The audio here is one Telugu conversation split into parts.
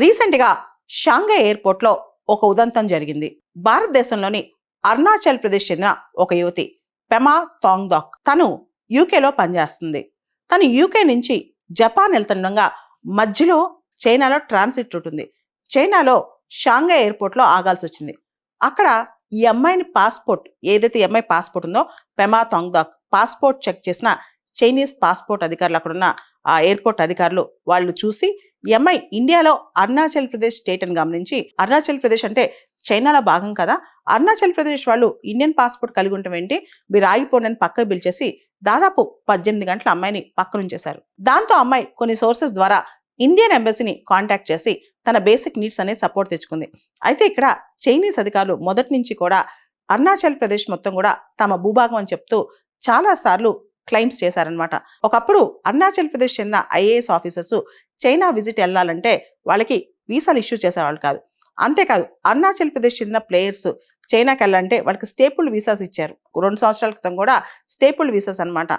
రీసెంట్ గా షాంఘై ఎయిర్పోర్ట్ లో ఒక ఉదంతం జరిగింది. భారతదేశంలోని అరుణాచల్ ప్రదేశ్ చెందిన ఒక యువతి పెమా థాంగ్దాక్ తను యూకేలో పనిచేస్తుంది. తను యూకే నుంచి జపాన్ వెళ్తుండగా మధ్యలో చైనాలో ట్రాన్సిట్ రూట్ ఉంది. చైనాలో షాంఘై ఎయిర్పోర్ట్ లో ఆగాల్సి వచ్చింది. అక్కడ ఈ అమ్మాయిని పాస్పోర్ట్, ఏదైతే ఈ అమ్మాయి పాస్పోర్ట్ ఉందో, పెమా థాంగ్దాక్ పాస్పోర్ట్ చెక్ చేసిన చైనీస్ పాస్పోర్ట్ అధికారులు, అక్కడున్న ఆ ఎయిర్పోర్ట్ అధికారులు వాళ్ళు చూసి ఈ అమ్మాయి ఇండియాలో అరుణాచల్ ప్రదేశ్ స్టేట్ అని గమనించి, అరుణాచల్ ప్రదేశ్ అంటే చైనాలో భాగం కదా, అరుణాచల్ ప్రదేశ్ వాళ్ళు ఇండియన్ పాస్పోర్ట్ కలిగి ఉండటం ఏంటి, మీరు ఆగిపోండి అని పక్కకు పిలిచేసి దాదాపు 18 గంటల అమ్మాయిని పక్కనుంచేశారు. దాంతో అమ్మాయి కొన్ని సోర్సెస్ ద్వారా ఇండియన్ ఎంబసీని కాంటాక్ట్ చేసి తన బేసిక్ నీడ్స్ అనేది సపోర్ట్ తెచ్చుకుంది. అయితే ఇక్కడ చైనీస్ అధికారులు మొదటి నుంచి కూడా అరుణాచల్ ప్రదేశ్ మొత్తం కూడా తమ భూభాగం అని చెప్తూ చాలా సార్లు క్లైమ్స్ చేశారనమాట. ఒకప్పుడు అరుణాచల్ ప్రదేశ్ చెందిన ఐఏఎస్ ఆఫీసర్స్ చైనా విజిట్ వెళ్ళాలంటే వాళ్ళకి వీసాలు ఇష్యూ చేసేవాళ్ళు కాదు. అంతేకాదు అరుణాచల్ ప్రదేశ్ చెందిన ప్లేయర్స్ చైనాకి వెళ్ళాలంటే వాళ్ళకి స్టేపుల్ వీసాస్ ఇచ్చారు. 2 సంవత్సరాల క్రితం కూడా స్టేపుల్ వీసాస్ అనమాట.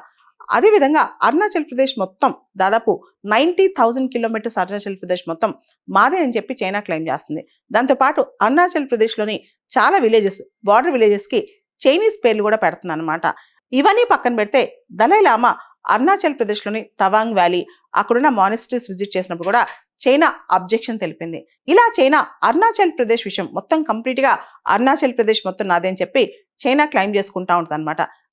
అదేవిధంగా అరుణాచల్ ప్రదేశ్ మొత్తం దాదాపు 90,000 కిలోమీటర్స్ అరుణాచల్ ప్రదేశ్ మొత్తం మాదే అని చెప్పి చైనా క్లెయిమ్ చేస్తుంది. దాంతోపాటు అరుణాచల్ ప్రదేశ్లోని చాలా విలేజెస్, బార్డర్ విలేజెస్కి చైనీస్ పేర్లు కూడా పెడుతుంది అనమాట. ఇవన్నీ పక్కన పెడితే దలై లామా అరుణాచల్ ప్రదేశ్లోని తవాంగ్ వ్యాలీ, అక్కడున్న మానిస్ట్రీస్ విజిట్ చేసినప్పుడు కూడా చైనా అబ్జెక్షన్ తెలిపింది. ఇలా చైనా అరుణాచల్ ప్రదేశ్ విషయం మొత్తం కంప్లీట్గా అరుణాచల్ ప్రదేశ్ మొత్తం నాదే అని చెప్పి చైనా క్లెయిమ్ చేసుకుంటా ఉంటుంది అనమాట.